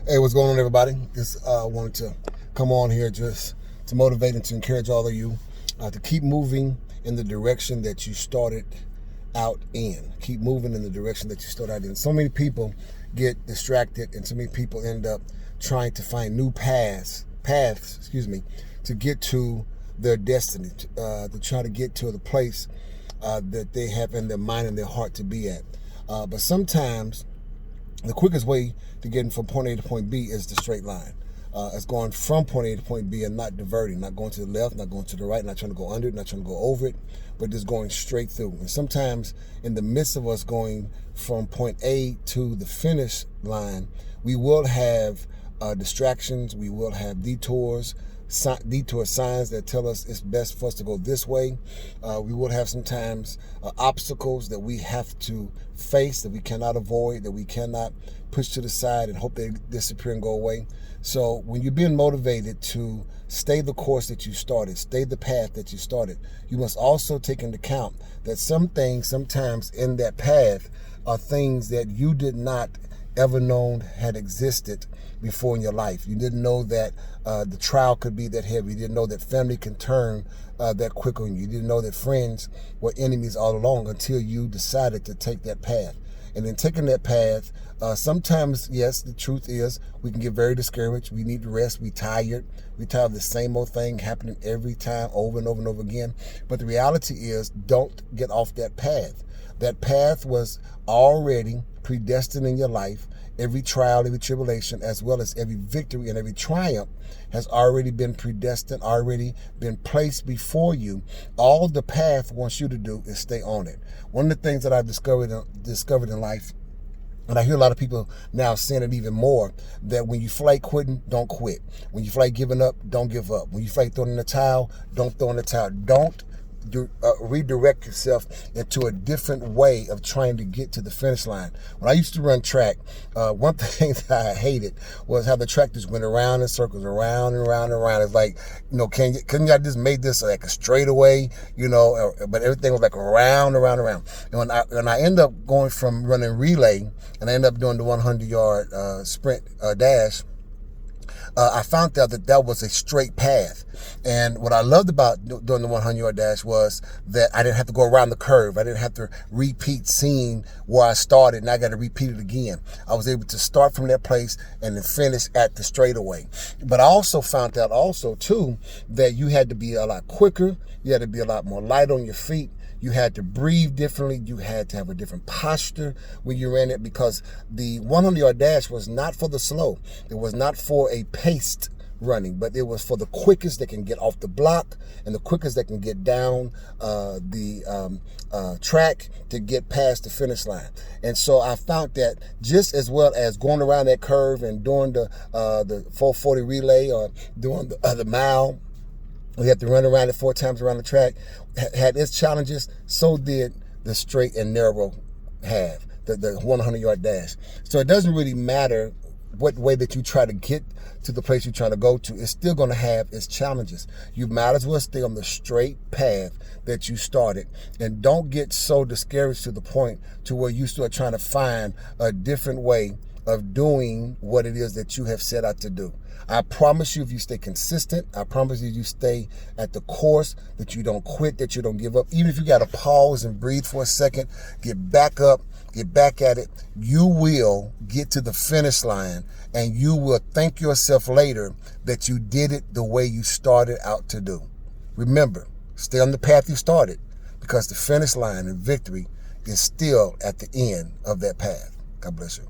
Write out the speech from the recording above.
Hey, what's going on, everybody? Just wanted to come on here just to motivate and to encourage all of you to keep moving in the direction that you started out in. Keep moving in the direction that you started out in. So many people get distracted, and so many people end up trying to find new paths, to get to their destiny, to try to get to the place that they have in their mind and their heart to be at. But sometimes the quickest way to getting from point A to point B is the straight line. It's going from point A to point B and not diverting, not going to the left, not going to the right, not trying to go under it, not trying to go over it, but just going straight through. And sometimes in the midst of us going from point A to the finish line, we will have distractions, we will have detour signs that tell us it's best for us to go this way. We will have sometimes obstacles that we have to face, that we cannot avoid, that we cannot push to the side and hope they disappear and go away. So when you're being motivated to stay the course that you started, stay the path that you started, you must also take into account that some things sometimes in that path are things that you did not ever known had existed before in your life. You didn't know that the trial could be that heavy. You didn't know that family can turn that quick on you. You didn't know that friends were enemies all along until you decided to take that path. And in taking that path, sometimes, yes, the truth is we can get very discouraged. We need to rest. We tired. We tired of the same old thing happening every time over and over and over again. But the reality is, don't get off that path. That path was already predestined in your life. Every trial, every tribulation, as well as every victory and every triumph has already been predestined, already been placed before you. All the path wants you to do is stay on it. One of the things that I've discovered in life, and I hear a lot of people now saying it even more, that when you feel like quitting, don't quit. When you feel like giving up, don't give up. When you feel like throwing in the towel, don't throw in the towel. Don't redirect yourself into a different way of trying to get to the finish line. When I used to run track, one thing that I hated was how the track just went around in circles, around and around and around. It's like, couldn't y'all just make this like a straightaway, but everything was like around. And when I end up going from running relay and I end up doing the 100-yard sprint dash, I found out that was a straight path. And what I loved about doing the 100-yard dash was that I didn't have to go around the curve. I didn't have to repeat seeing where I started, and I got to repeat it again. I was able to start from that place and then finish at the straightaway. But I also found out too, that you had to be a lot quicker. You had to be a lot more light on your feet. You had to breathe differently. You had to have a different posture when you ran it, because the 100-yard dash was not for the slow. It was not for a paced running, but it was for the quickest that can get off the block and the quickest that can get down the track to get past the finish line. And so I found that just as well as going around that curve and doing the 440 relay or doing the mile, we had to run around it 4 times around the track, had its challenges. So did the straight and narrow half, the 100-yard dash. So it doesn't really matter what way that you try to get to the place you're trying to go to. It's still going to have its challenges. You might as well stay on the straight path that you started, and don't get so discouraged to the point to where you start trying to find a different way of doing what it is that you have set out to do. I promise you, if you stay consistent, I promise you stay at the course, that you don't quit, that you don't give up. Even if you got to pause and breathe for a second, get back up, get back at it, you will get to the finish line, and you will thank yourself later that you did it the way you started out to do. Remember, stay on the path you started, because the finish line and victory is still at the end of that path. God bless you.